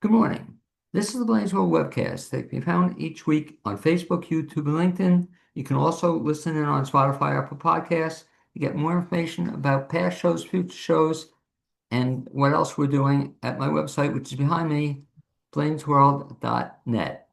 Good morning. This is the Blaine's World webcast that can be found each week on Facebook, YouTube, and LinkedIn. You can also listen in on Spotify, Apple Podcasts to get more information about past shows, future shows, and what else we're doing at my website, which is behind me, blainesworld.net.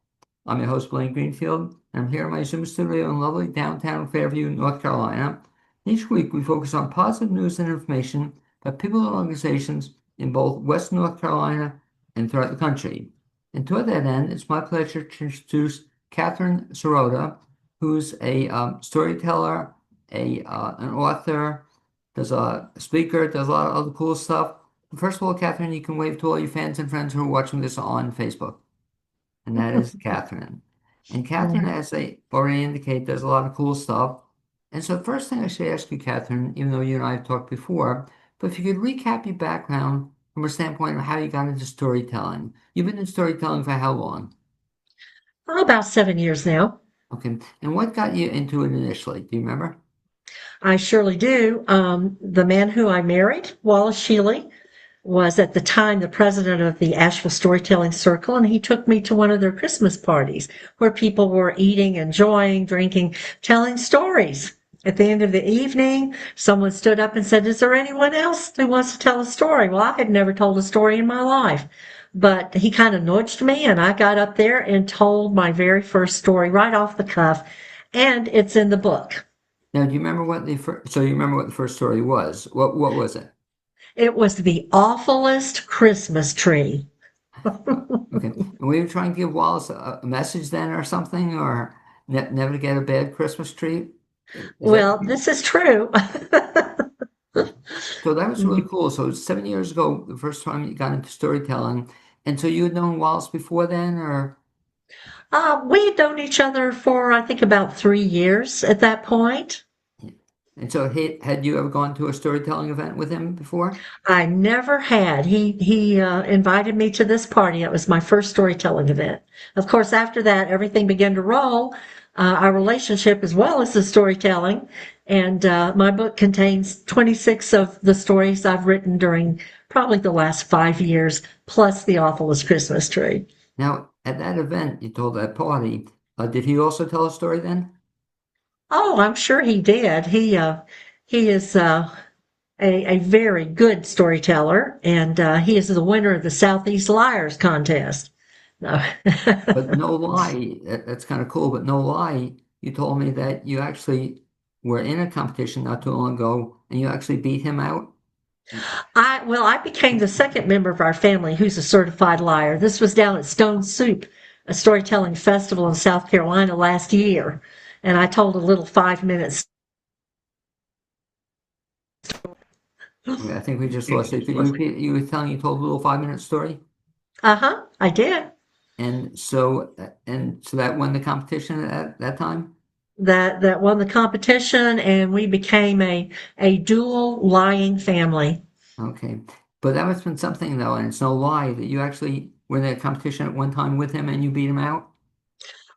I'm your host, Blaine Greenfield, and I'm here in my Zoom studio in lovely downtown Fairview, North Carolina. Each week, we focus on positive news and information about people and organizations in both Western North Carolina and throughout the country. And toward that end, it's my pleasure to introduce Catherine Serota, who's a storyteller, an author, does a speaker, does a lot of other cool stuff. First of all, Catherine, you can wave to all your fans and friends who are watching this on Facebook. And that is Catherine. And Catherine, Mhm. as I already indicated, does a lot of cool stuff. And so, first thing I should ask you, Catherine, even though you and I have talked before, but if you could recap your background from a standpoint of how you got into storytelling. You've been in storytelling for how long? About 7 years now. Okay. And what got you into it initially? Do you remember? I surely do. The man who I married, Wallace Shealy, was at the time the president of the Asheville Storytelling Circle, and he took me to one of their Christmas parties where people were eating, enjoying, drinking, telling stories. At the end of the evening, someone stood up and said, "Is there anyone else who wants to tell a story?" Well, I had never told a story in my life, but he kind of nudged me, and I got up there and told my very first story right off the cuff, and it's in the book. Now, do you remember what the first, so you remember what the first story was? What was it? It was the awfulest Christmas tree. Okay. And were you trying to give Wallace a message then or something, or never to get a bad Christmas tree? Is that Well, this is true. so? That was really cool. So 7 years ago, the first time you got into storytelling, and so you had known Wallace before then, or We had known each other for, I think, about 3 years at that point. and so had you ever gone to a storytelling event with him before? I never had. He invited me to this party. It was my first storytelling event. Of course, after that, everything began to roll. Our relationship as well as the storytelling. And my book contains 26 of the stories I've written during probably the last 5 years, plus the awfulest Christmas tree. Now, at that event, you told that party, did he also tell a story then? Oh, I'm sure he did. He is a very good storyteller, and he is the winner of the Southeast Liars contest. No. But no lie, that's kind of cool. But no lie, you told me that you actually were in a competition not too long ago, and you actually beat him out. I became the second member of our family who's a certified liar. This was down at Stone Soup, a storytelling festival in South Carolina last year, and I told a little 5 minutes. Okay, I think we just lost it. Could you repeat? You were telling you told a little 5 minute story, Uh-huh, I did. and so that won the competition at that time. That won the competition, and we became a dual lying family. Okay, but that must have been something though, and it's no lie that you actually were in that competition at one time with him and you beat him out.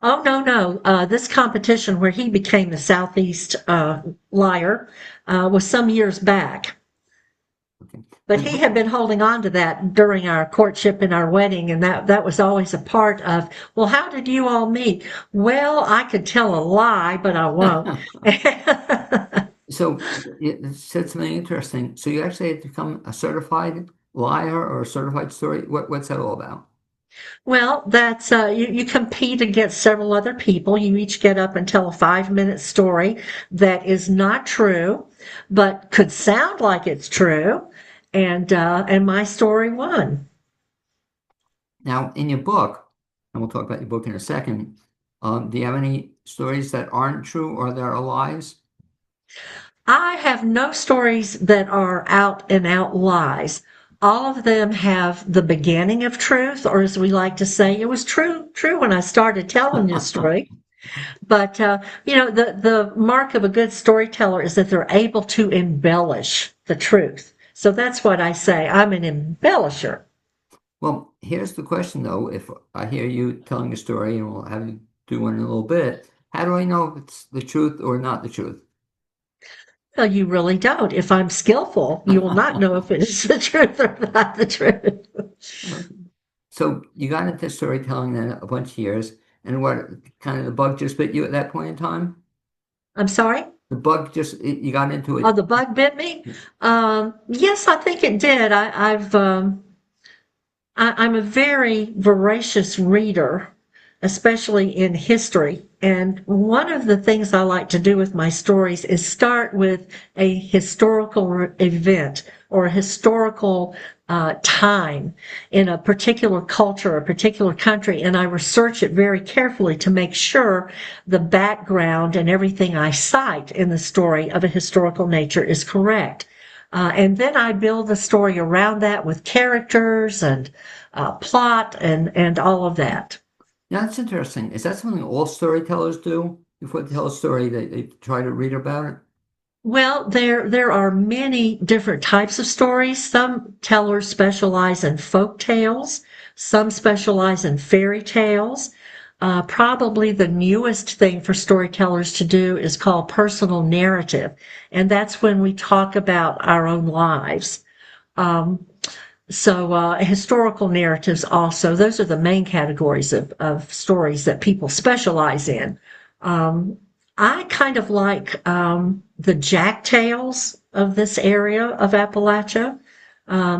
Oh, no, no. This competition where he became the Southeast liar was some years back. Okay, But but he had been holding on to that during our courtship and our wedding, and that was always a part of, well, how did you all meet? Well, I could tell a lie, but I won't. so you said something interesting. So you actually had to become a certified liar or a certified story. What's that all about? Well, that's you compete against several other people. You each get up and tell a 5 minute story that is not true, but could sound like it's true. And my story won. Now, in your book, and we'll talk about your book in a second, do you have any stories that aren't true or that are lies? I have no stories that are out and out lies. All of them have the beginning of truth, or as we like to say, it was true when I started telling this story. But the mark of a good storyteller is that they're able to embellish the truth. So that's what I say. I'm an embellisher. Well, here's the question though. If I hear you telling a story, and we'll have you do one in a little bit, how do I know if it's the truth or not the truth? Well, you really don't. If I'm skillful, you will not know if it is the truth or not the truth. So you got into storytelling then a bunch of years, and what kind of the bug just bit you at that point in time? I'm sorry? The bug just you got into Oh, it. the bug bit me? Yes, I think it did. I'm a very voracious reader, especially in history. And one of the things I like to do with my stories is start with a historical event or a historical time in a particular culture, a particular country, and I research it very carefully to make sure the background and everything I cite in the story of a historical nature is correct. And then I build the story around that with characters and plot and all of that. Now that's interesting. Is that something all storytellers do? Before they tell a story, they try to read about it? Well, there are many different types of stories. Some tellers specialize in folk tales. Some specialize in fairy tales. Probably the newest thing for storytellers to do is called personal narrative, and that's when we talk about our own lives. Um, historical narratives also, those are the main categories of stories that people specialize in. Um, I kind of like the Jack tales of this area of Appalachia.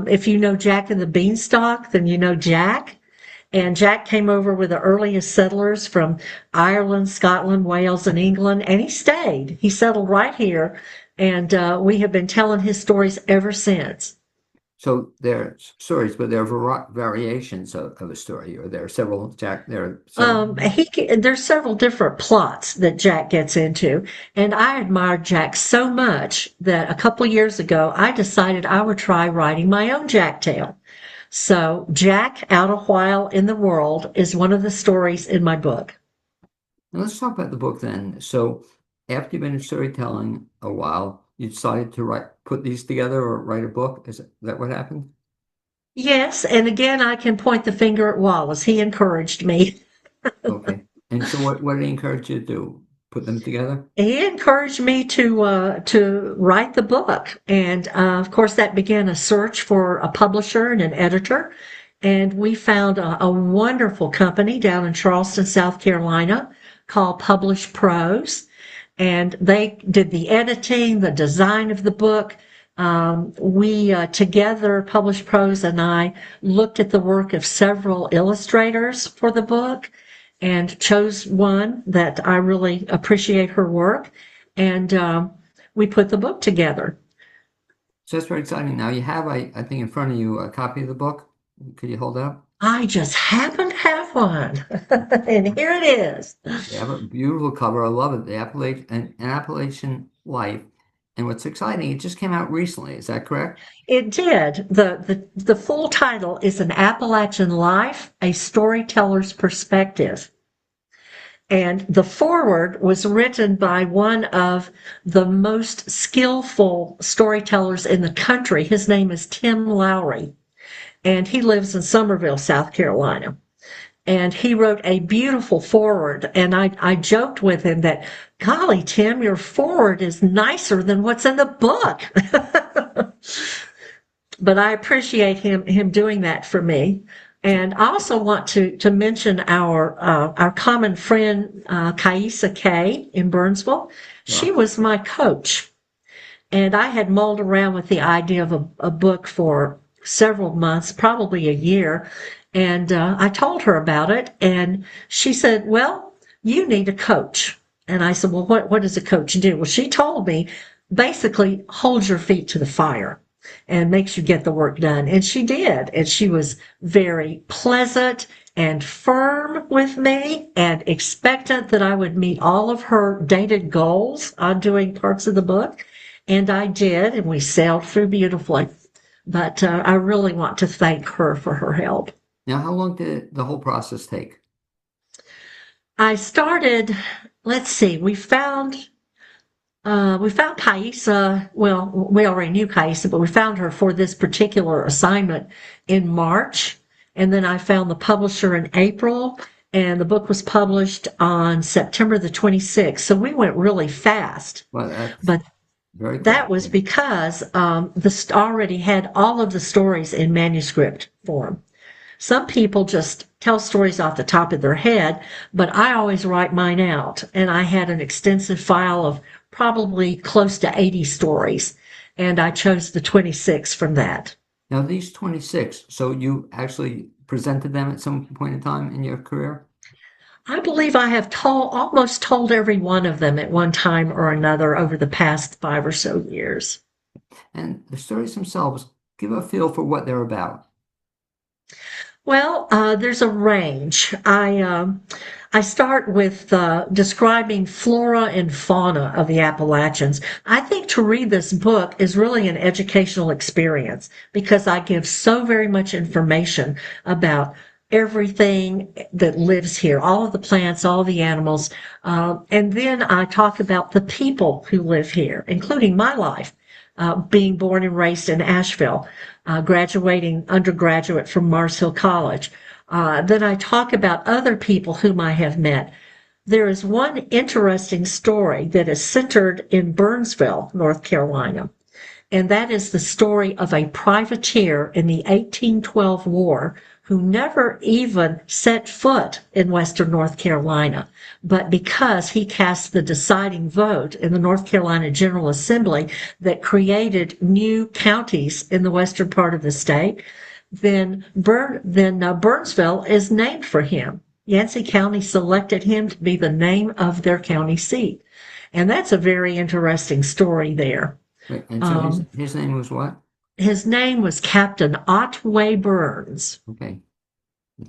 If you know Jack and the Beanstalk, then you know Jack. And Jack came over with the earliest settlers from Ireland, Scotland, Wales, and England, and he stayed. He settled right here, and we have been telling his stories ever since. So there are stories, but there are variations of a story, or there are several. Jack, there are several. There's several different plots that Jack gets into, and I admired Jack so much that a couple of years ago I decided I would try writing my own Jack tale. So, Jack Out a While in the World is one of the stories in my book. Now let's talk about the book then. So after you've been in storytelling a while, you decided to put these together or write a book. Is that what happened? Yes, and again, I can point the finger at Wallace. He encouraged me. Okay. And so what did he encourage you to do? Put them together? He encouraged me to write the book, and of course that began a search for a publisher and an editor. And we found a wonderful company down in Charleston, South Carolina, called Publish Prose, and they did the editing, the design of the book. We together, Publish Prose and I, looked at the work of several illustrators for the book and chose one that I really appreciate her work, and we put the book together. So that's very exciting. Now you have, I think, in front of you a copy of the book. Could you hold it up? I just happen to have one, and here it is. They have a beautiful cover. I love it. The Appalachian an Appalachian Life. And what's exciting, it just came out recently. Is that correct? It did. The full title is An Appalachian Life, A Storyteller's Perspective. And the foreword was written by one of the most skillful storytellers in the country. His name is Tim Lowry, and he lives in Summerville, South Carolina. And he wrote a beautiful foreword. And I joked with him that, golly, Tim, your foreword is nicer than what's in the book. But I appreciate him doing that for me. And I also want to mention our common friend Kaisa Kay in Burnsville. She Wow. was my coach, and I had mulled around with the idea of a book for several months, probably a year. And I told her about it, and she said, "Well, you need a coach." And I said, "Well, what does a coach do?" Well, she told me basically hold your feet to the fire and makes you get the work done. And she did. And she was very pleasant and firm with me and expectant that I would meet all of her dated goals on doing parts of the book. And I did, and we sailed through beautifully. But I really want to thank her for her help. Now, how long did the whole process take? I started, let's see, we found Kaisa. Well, we already knew Kaisa, but we found her for this particular assignment in March. And then I found the publisher in April, and the book was published on September the 26th. So we went really fast. Well, that's But very that quick. was because already had all of the stories in manuscript form. Some people just tell stories off the top of their head, but I always write mine out. And I had an extensive file of probably close to 80 stories, and I chose the 26 from that. Now, these 26, so you actually presented them at some point in time in your career? I believe I have almost told every one of them at one time or another over the past 5 or so years. And the stories themselves give a feel for what they're about. Well, there's a range. I start with describing flora and fauna of the Appalachians. I think to read this book is really an educational experience because I give so very much information about everything that lives here, all of the plants, all of the animals, and then I talk about the people who live here, including my life. Being born and raised in Asheville, graduating undergraduate from Mars Hill College. Then I talk about other people whom I have met. There is one interesting story that is centered in Burnsville, North Carolina, and that is the story of a privateer in the 1812 war who never even set foot in Western North Carolina. But because he cast the deciding vote in the North Carolina General Assembly that created new counties in the western part of the state, then Burnsville is named for him. Yancey County selected him to be the name of their county seat. And that's a very interesting story there. Right. And so his name was what? His name was Captain Otway Burns. Okay.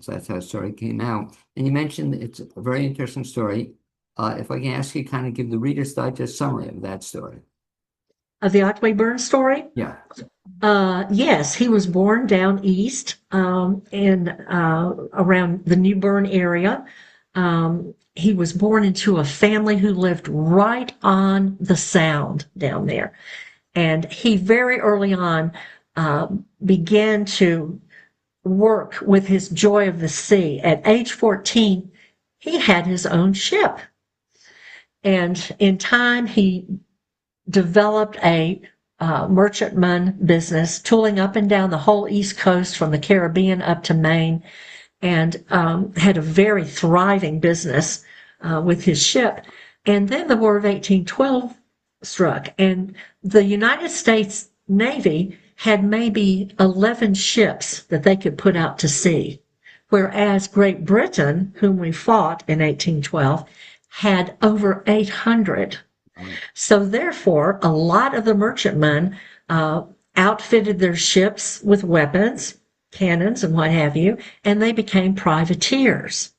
That's how the story came out. And you mentioned it's a very interesting story. If I can ask you kind of give the Reader's Digest summary of that story. Of the Otway Burns story? Yeah. Yes, he was born down east in around the New Bern area. He was born into a family who lived right on the Sound down there. And he very early on began to work with his joy of the sea. At age 14, he had his own ship. And in time, he developed a merchantman business, tooling up and down the whole East Coast from the Caribbean up to Maine, and had a very thriving business with his ship. And then the War of 1812 struck, and the United States Navy had maybe 11 ships that they could put out to sea, whereas Great Britain, whom we fought in 1812, had over 800. So therefore, a lot of the merchantmen outfitted their ships with weapons, cannons, and what have you, and they became privateers.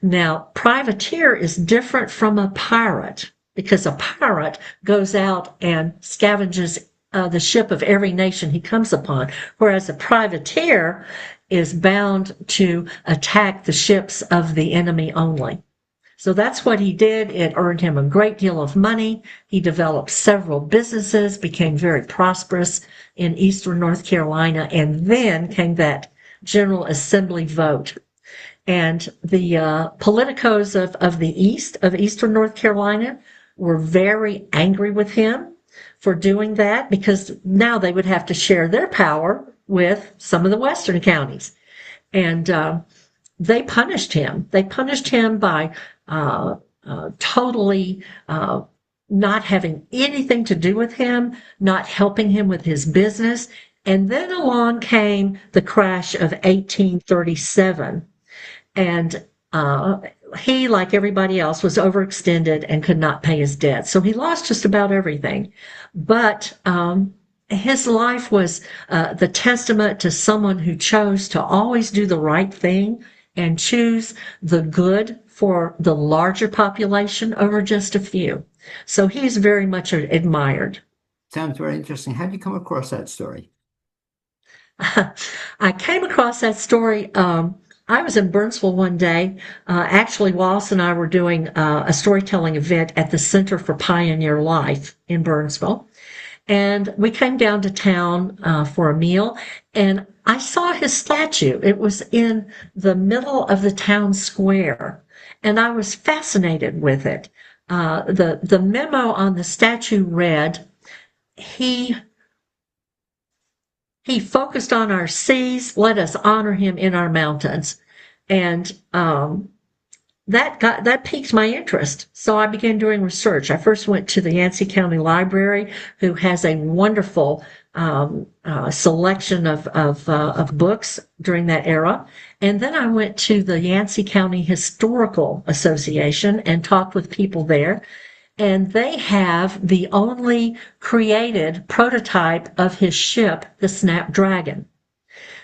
Now, privateer is different from a pirate because a pirate goes out and scavenges the ship of every nation he comes upon, whereas a privateer is bound to attack the ships of the enemy only. So that's what he did. It earned him a great deal of money. He developed several businesses, became very prosperous in eastern North Carolina, and then came that General Assembly vote. And the politicos of the East, of eastern North Carolina, were very angry with him for doing that because now they would have to share their power with some of the western counties. And they punished him. They punished him by totally not having anything to do with him, not helping him with his business. And then along came the crash of 1837. And he, like everybody else, was overextended and could not pay his debt. So he lost just about everything. But his life was the testament to someone who chose to always do the right thing and choose the good for the larger population over just a few. So he's very much admired. Sounds very interesting. How did you come across that story? I came across that story. I was in Burnsville one day. Actually, Wallace and I were doing a storytelling event at the Center for Pioneer Life in Burnsville. And we came down to town for a meal, and I saw his statue. It was in the middle of the town square, and I was fascinated with it. The memo on the statue read, he He focused on our seas. Let us honor him in our mountains. And that piqued my interest. So I began doing research. I first went to the Yancey County Library, who has a wonderful selection of books during that era. And then I went to the Yancey County Historical Association and talked with people there. And they have the only created prototype of his ship, the Snapdragon,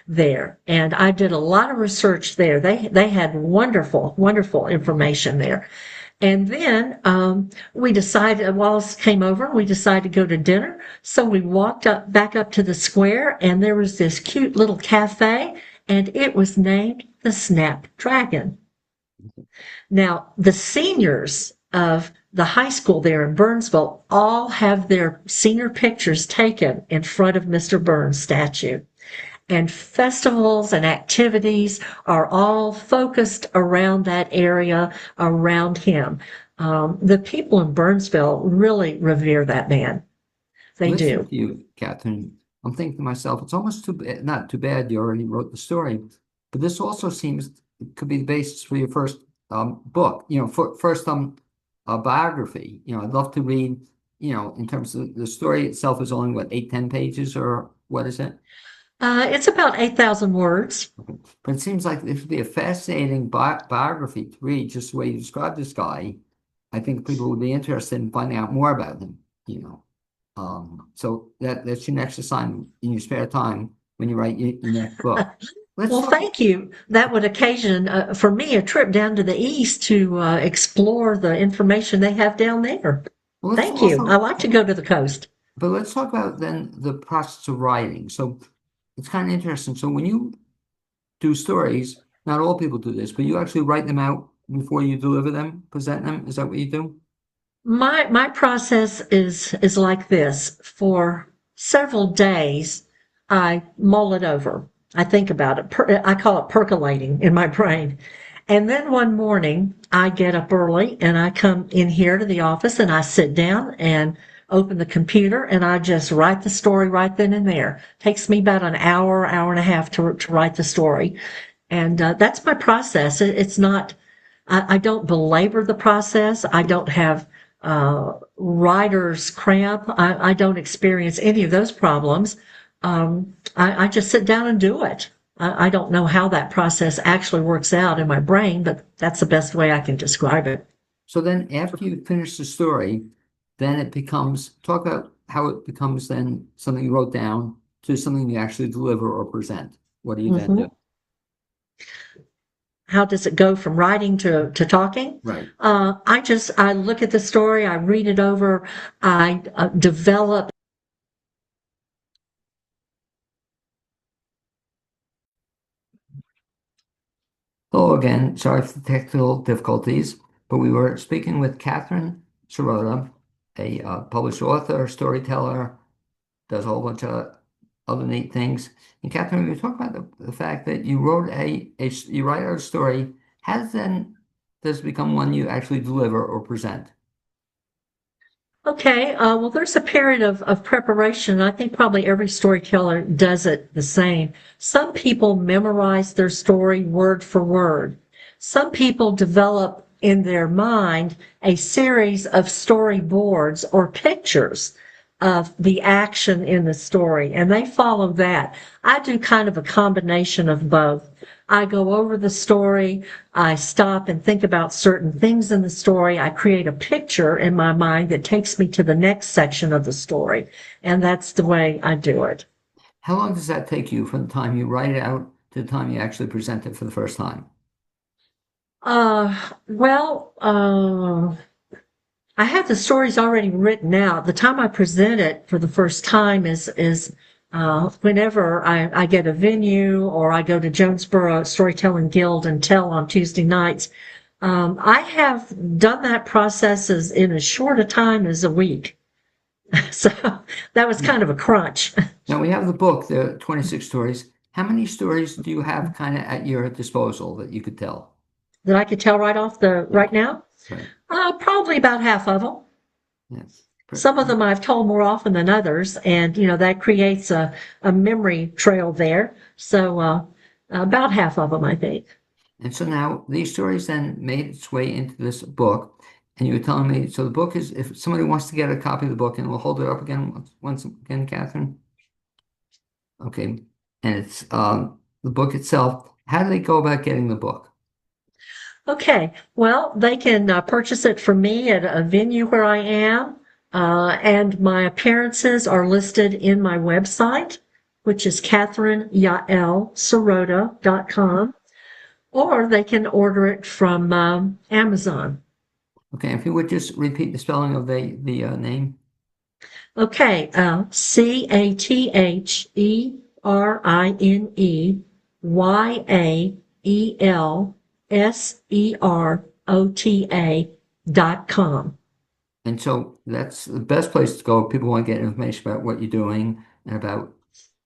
there. And I did a lot of research there. They had wonderful information there. And then we decided, Wallace came over, and we decided to go to dinner. So we walked back up to the square, and there was this cute little cafe, and it was named the Snapdragon. Now, the seniors of the high school there in Burnsville all have their senior pictures taken in front of Mr. Burns' statue. And festivals and activities are all focused around that area, around him. The people in Burnsville really revere that man. They Listening do. to you, Catherine, I'm thinking to myself, it's almost not too bad you already wrote the story, but this also seems it could be the basis for your first book, first biography. I'd love to read, in terms of the story itself is only what, 8-10 pages, or what is it? It's about 8,000 words. But it seems like this would be a fascinating biography to read, just the way you describe this guy. I think people would be interested in finding out more about him. So that's your next assignment in your spare time when you write your next book. Well, thank you. That would occasion, for me, a trip down to the east to explore the information they have down there. Well, Thank you. I like to go to the coast. But let's talk about then the process of writing. So it's kind of interesting. So when you do stories, not all people do this, but you actually write them out before you deliver them, present them. Is that what you do? My process is like this. For several days, I mull it over. I think about it. I call it percolating in my brain. And then one morning, I get up early and I come in here to the office and I sit down and open the computer and I just write the story right then and there. Takes me about an hour and a half to write the story. And that's my process. It's not, I don't belabor the process. I don't have writer's cramp. I don't experience any of those problems. I just sit down and do it. I don't know how that process actually works out in my brain, but that's the best way I can describe it. So then after you finish the story, then it becomes, talk about how it becomes then something you wrote down to something you actually deliver or present. What do you then do? How does it go from writing to talking? Right. I look at the story, I read it over, I develop. Hello again. Sorry for the technical difficulties, but we were speaking with Catherine Serota, a published author, storyteller, does a whole bunch of other neat things. And Catherine, we were talking about the fact that you wrote you write out a story. How does it become one you actually deliver or present? Okay, well, there's a period of preparation. I think probably every storyteller does it the same. Some people memorize their story word for word. Some people develop in their mind a series of storyboards or pictures of the action in the story, and they follow that. I do kind of a combination of both. I go over the story, I stop and think about certain things in the story, I create a picture in my mind that takes me to the next section of the story, and that's the way I do it. How long does that take you from the time you write it out to the time you actually present it for the first time? Well, I have the stories already written out. The time I present it for the first time is whenever I get a venue or I go to Jonesboro Storytelling Guild and tell on Tuesday nights. I have done that process in as short a time as a week. So that was kind of a crunch. Now we have the book, the 26 stories. How many stories do you have kind of at your disposal that you could tell? That I could tell right off right now? Right. Probably about half of them. Yes. Some of them I've told more often than others, and that creates a memory trail there. So about half of them, I think. And so now these stories then made its way into this book. And you were telling me, so the book is, if somebody wants to get a copy of the book, and we'll hold it up again once again, Catherine. Okay. And it's the book itself. How do they go about getting the book? Okay, well, they can purchase it from me at a venue where I am, and my appearances are listed in my website, which is CatherineYaelSerota.com, or they can order it from Amazon. Okay. If you would just repeat the spelling of the name. Okay, CatherineYaelSerota.com. And so that's the best place to go if people want to get information about what you're doing and about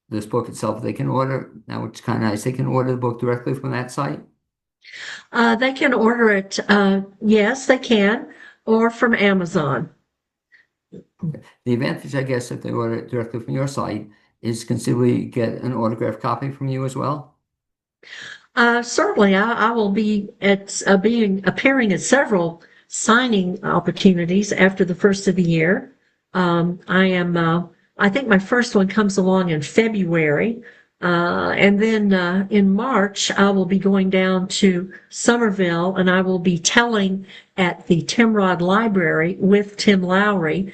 this book itself. They can order, now it's kind of nice, they can order the book directly from that site. They can order it, yes, they can, or from Amazon. Okay. The advantage, I guess, if they order it directly from your site is considerably get an autographed copy from you as well. Certainly, I will be appearing at several signing opportunities after the first of the year. I think my first one comes along in February. And then in March, I will be going down to Somerville and I will be telling at the Timrod Library with Tim Lowry.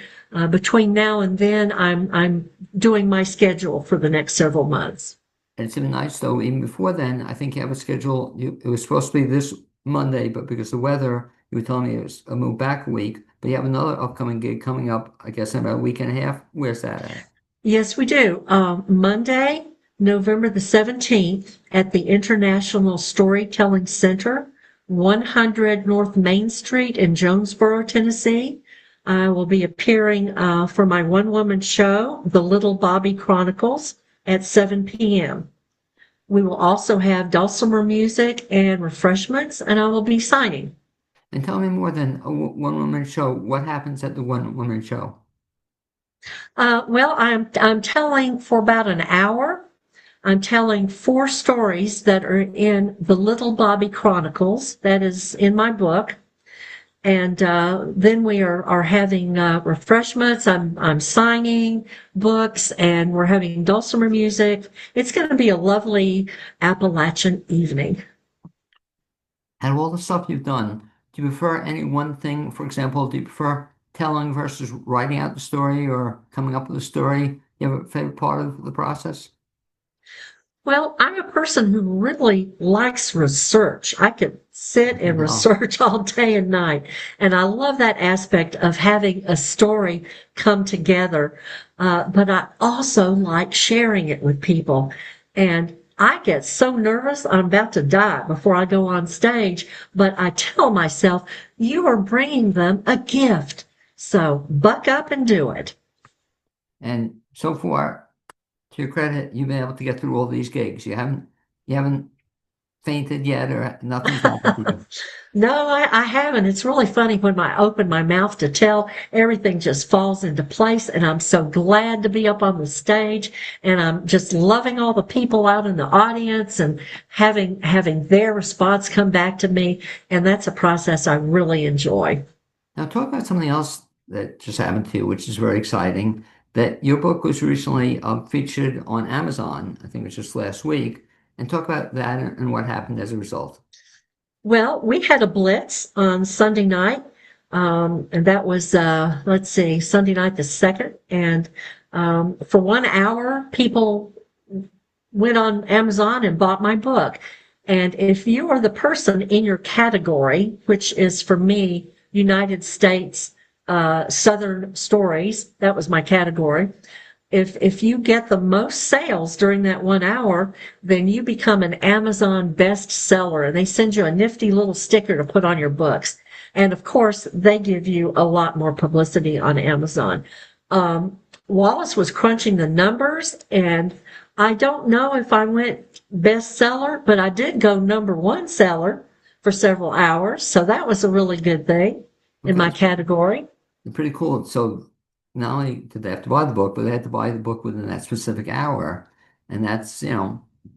Between now and then, I'm doing my schedule for the next several months. And it's been nice though, even before then, I think you have a schedule. It was supposed to be this Monday, but because of the weather, you were telling me it was a move back a week. But you have another upcoming gig coming up, I guess, in about a week and a half. Where's that at? Yes, we do. Monday, November the 17th at the International Storytelling Center, 100 North Main Street in Jonesboro, Tennessee. I will be appearing for my one-woman show, The Little Bobby Chronicles, at 7 p.m. We will also have dulcimer music and refreshments, and I will be signing. And tell me more than a one-woman show. What happens at the one-woman show? Well, I'm telling for about an hour. I'm telling 4 stories that are in the Little Bobby Chronicles. That is in my book. And then we are having refreshments. I'm signing books, and we're having dulcimer music. It's going to be a lovely Appalachian evening. Out of all the stuff you've done, do you prefer any one thing? For example, do you prefer telling versus writing out the story or coming up with a story? You have a favorite part of the process? Well, I'm a person who really likes research. I could sit I can and tell. research all day and night. And I love that aspect of having a story come together. But I also like sharing it with people. And I get so nervous, I'm about to die before I go on stage. But I tell myself, you are bringing them a gift. So buck up and do it. And so far, to your credit, you've been able to get through all these gigs. You haven't fainted yet, or nothing's happened to you. No, I haven't. It's really funny when I open my mouth to tell, everything just falls into place. And I'm so glad to be up on the stage. And I'm just loving all the people out in the audience and having their response come back to me. And that's a process I really enjoy. Now, talk about something else that just happened to you, which is very exciting. That your book was recently featured on Amazon. I think it was just last week. And talk about that and what happened as a result. Well, we had a blitz on Sunday night. And that was, let's see, Sunday night the 2nd. And for 1 hour, people went on Amazon and bought my book. And if you are the person in your category, which is for me, United States Southern Stories, that was my category. If you get the most sales during that 1 hour, then you become an Amazon bestseller. And they send you a nifty little sticker to put on your books. And of course, they give you a lot more publicity on Amazon. Wallace was crunching the numbers, and I don't know if I went bestseller, but I did go #1 seller for several hours. So that was a really good thing in Okay, my category. pretty cool. So not only did they have to buy the book, but they had to buy the book within that specific hour. And that's,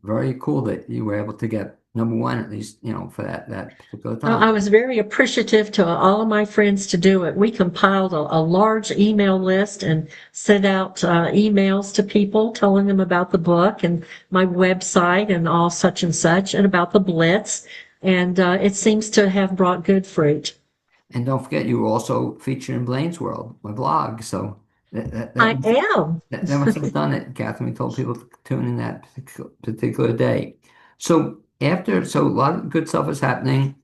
very cool that you were able to get number one, at least, for that particular I time. was very appreciative to all of my friends to do it. We compiled a large email list and sent out emails to people telling them about the book and my website and all such and such and about the Blitz. And it seems to have brought good fruit. And don't forget, you were also featured in Blaine's World, my blog. So that that that I must, am. that must have done it, Catherine. We told people to tune in that particular day. So a lot of good stuff is happening.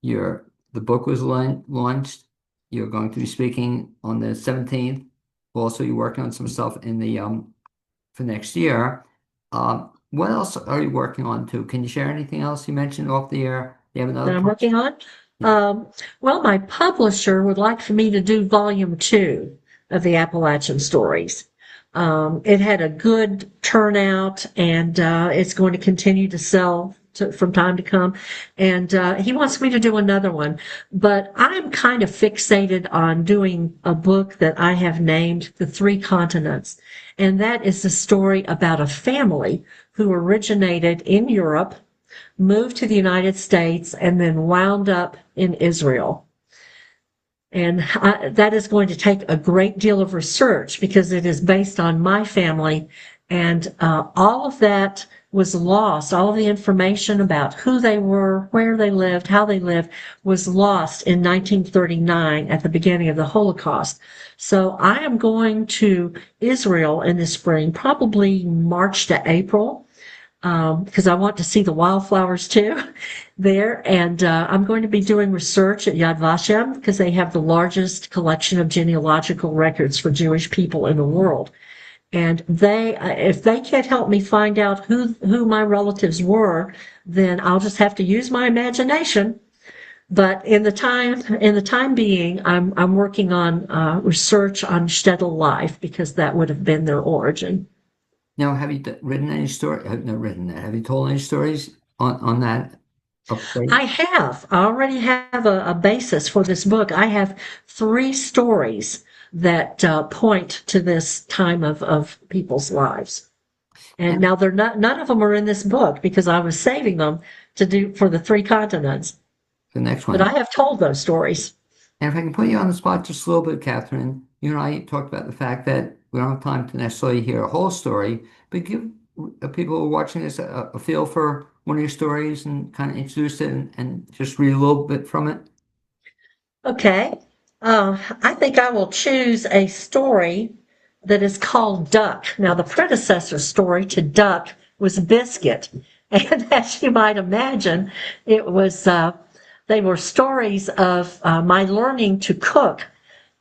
The book was launched. You're going to be speaking on the 17th. Also, you're working on some stuff in the for next year. What else are you working on too? Can you share anything else you mentioned off the air? You have That another I'm project? working on. Yeah. Well, my publisher would like for me to do volume 2 of the Appalachian stories. It had a good turnout, and it's going to continue to sell from time to come. And he wants me to do another one. But I'm kind of fixated on doing a book that I have named The Three Continents. And that is the story about a family who originated in Europe, moved to the United States, and then wound up in Israel. And that is going to take a great deal of research because it is based on my family. And all of that was lost. All of the information about who they were, where they lived, how they lived was lost in 1939 at the beginning of the Holocaust. So I am going to Israel in the spring, probably March to April, because I want to see the wildflowers too there. And I'm going to be doing research at Yad Vashem because they have the largest collection of genealogical records for Jewish people in the world. And if they can't help me find out who my relatives were, then I'll just have to use my imagination. But in the time being, I'm working on research on shtetl life because that would have been their origin. Now, have you written any story? Have not written that. Have you told any stories on that update? I have. I already have a basis for this book. I have 3 stories that point to this time of people's lives. And And now they're not, none of them are in this book because I was saving them to do for the 3 continents. the next But I one. have told those stories. And if I can put you on the spot just a little bit, Catherine, you and I talked about the fact that we don't have time to necessarily hear a whole story, but give people who are watching this a feel for one of your stories and kind of introduce it and just read a little bit from it. Okay. I think I will choose a story that is called Duck. Now, the predecessor story to Duck was Biscuit. And as you might imagine, they were stories of my learning to cook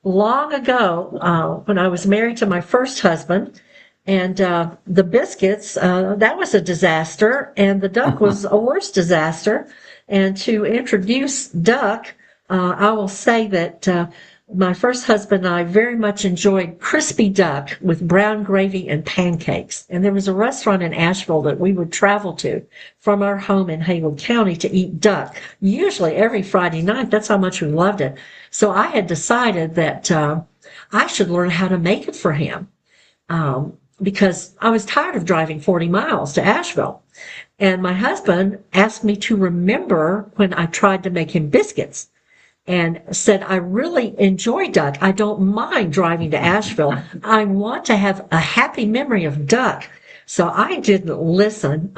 long ago when I was married to my first husband. And the biscuits, that was a disaster, and the duck was a worse disaster. And to introduce duck, I will say that my first husband and I very much enjoyed crispy duck with brown gravy and pancakes. And there was a restaurant in Asheville that we would travel to from our home in Haywood County to eat duck, usually every Friday night. That's how much we loved it. So I had decided that I should learn how to make it for him because I was tired of driving 40 miles to Asheville. And my husband asked me to remember when I tried to make him biscuits and said, I really enjoy duck. I don't mind driving to Asheville. I want to have a happy memory of duck. So I didn't listen.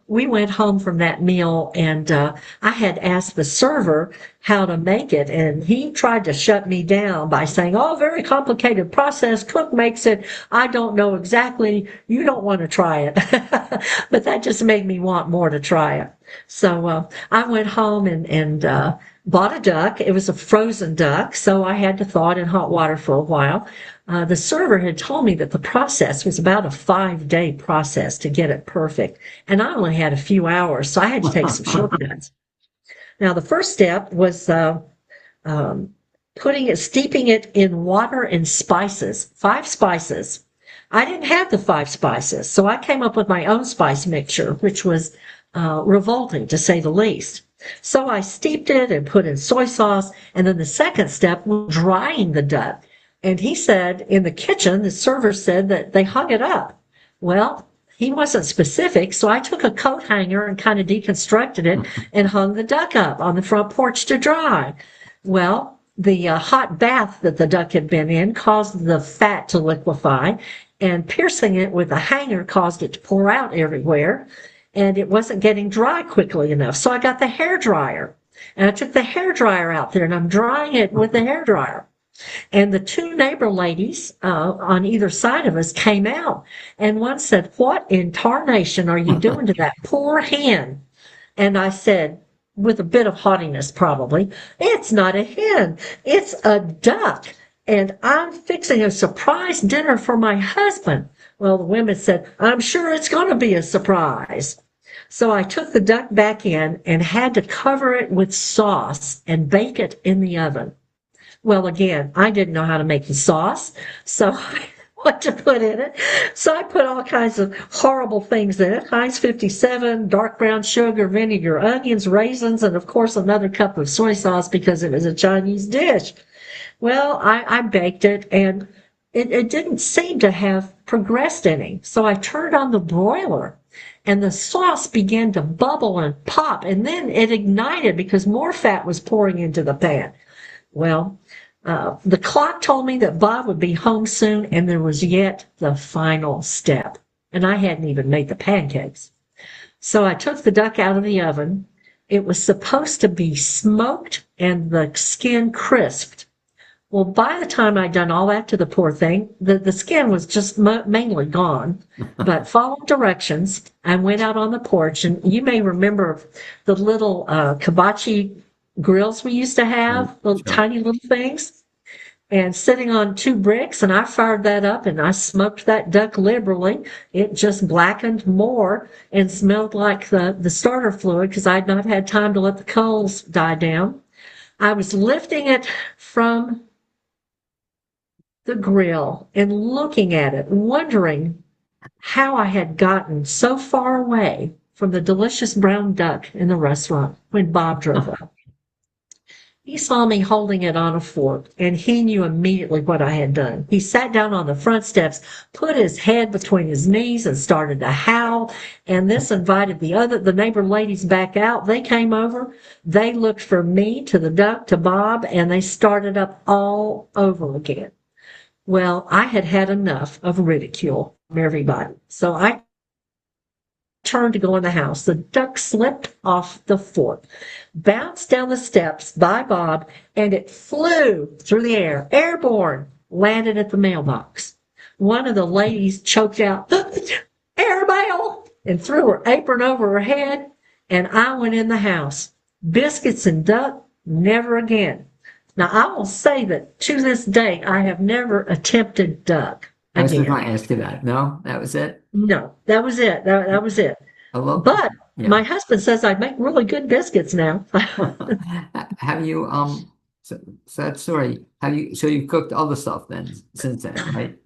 We went home from that meal and I had asked the server how to make it, and he tried to shut me down by saying, oh, very complicated process. Cook makes it. I don't know exactly. You don't want to try it. But that just made me want more to try it. So I went home and bought a duck. It was a frozen duck, so I had to thaw it in hot water for a while. The server had told me that the process was about a 5-day process to get it perfect, and I only had a few hours, so I had to take some shortcuts. Now, the first step was steeping it in water and spices, 5 spices. I didn't have the 5 spices, so I came up with my own spice mixture, which was revolting to say the least. So I steeped it and put in soy sauce, and then the second step was drying the duck. And he said in the kitchen, the server said that they hung it up. Well, he wasn't specific, so I took a coat hanger and kind of deconstructed it and hung the duck up on the front porch to dry. Well, the hot bath that the duck had been in caused the fat to liquefy, and piercing it with a hanger caused it to pour out everywhere, and it wasn't getting dry quickly enough. So I got the hair dryer, and I took the hair dryer out there, and I'm drying it with the hair dryer. And the two neighbor ladies on either side of us came out, and one said, "What in tarnation are you doing to that poor hen?" And I said, with a bit of haughtiness probably, "It's not a hen, it's a duck. And I'm fixing a surprise dinner for my husband." Well, the women said, "I'm sure it's going to be a surprise." So I took the duck back in and had to cover it with sauce and bake it in the oven. Well, again, I didn't know how to make the sauce, so what to put in it. So I put all kinds of horrible things in it. Heinz 57, dark brown sugar, vinegar, onions, raisins, and of course another cup of soy sauce because it was a Chinese dish. Well, I baked it, and it didn't seem to have progressed any. So I turned on the broiler, and the sauce began to bubble and pop, and then it ignited because more fat was pouring into the pan. Well, the clock told me that Bob would be home soon, and there was yet the final step. And I hadn't even made the pancakes. So I took the duck out of the oven. It was supposed to be smoked and the skin crisped. Well, by the time I'd done all that to the poor thing, the skin was just mainly gone. But following directions, I went out on the porch, and you may remember the little kibachi grills we used to have, little Sure. tiny little things, and sitting on two bricks, and I fired that up and I smoked that duck liberally. It just blackened more and smelled like the starter fluid because I'd not had time to let the coals die down. I was lifting it from the grill and looking at it, wondering how I had gotten so far away from the delicious brown duck in the restaurant when Bob drove up. He saw me holding it on a fork, and he knew immediately what I had done. He sat down on the front steps, put his head between his knees, and started to howl. And this invited the neighbor ladies back out. They came over. They looked from me to the duck to Bob, and they started up all over again. Well, I had had enough of ridicule from everybody. So I turned to go in the house. The duck slipped off the fork, bounced down the steps by Bob, and it flew through the air, airborne, landed at the mailbox. One of the ladies choked out, "Airmail!" and threw her apron over her head, and I went in the house. Biscuits and duck, never again. Now, I will say that to this day, I have never attempted duck I was just again. going to ask you that. No, that was it. No, that was it. That was it. I love. But Yeah. my husband says I make really good biscuits now. Have you so that story? Have you so you've cooked other stuff then since then, right?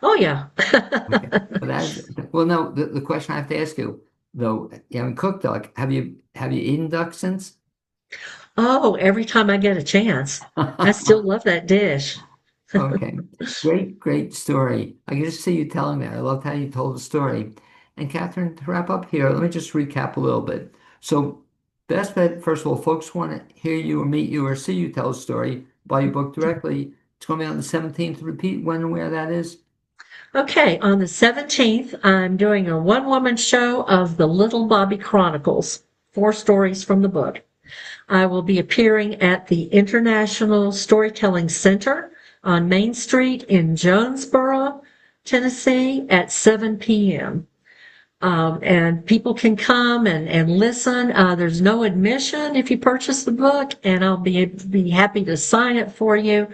Oh, yeah. Okay. Well, no. The question I have to ask you though, you haven't cooked duck. Have you eaten duck since? Oh, every time I get a chance. I still love that dish. Okay. Great story. I can just see you telling that. I loved how you told the story. And Catherine, to wrap up here, let me just recap a little bit. So, best bet, first of all, folks want to hear you or meet you or see you tell a story, buy your book directly. It's going to be on the 17th. Repeat when and where that is. Okay, on the 17th, I'm doing a one-woman show of the Little Bobby Chronicles, 4 stories from the book. I will be appearing at the International Storytelling Center on Main Street in Jonesboro, Tennessee at 7 p.m. And people can come and listen. There's no admission if you purchase the book, and I'll be happy to sign it for you.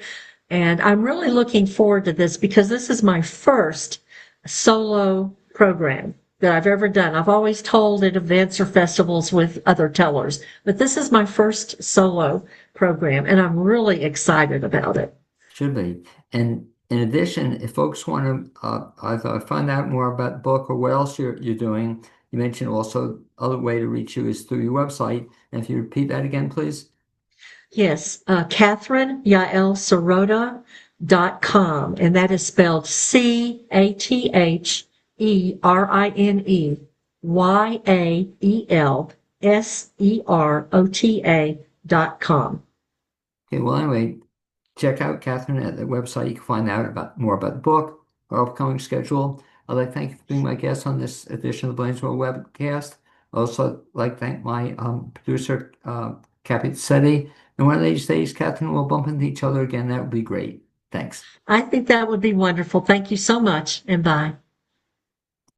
And I'm really looking forward to this because this is my first solo program that I've ever done. I've always told at events or festivals with other tellers, but this is my first solo program, and I'm really excited about it. Should be. And in addition, if folks want to either find out more about the book or what else you're doing, you mentioned also other way to reach you is through your website. And if you repeat that again, please. Yes, Catherine Yael Serota and that is spelled CATHERENYAELSEROTA.com. Okay, well, anyway, check out Catherine at the website. You can find out more about the book, our upcoming schedule. I'd like to thank you for being my guest on this edition of the Blainsville webcast. I'd also like to thank my producer, Cappy Setti. And one of these days, Catherine, we'll bump into each other again. That would be great. Thanks. I think that would be wonderful. Thank you so much, and bye.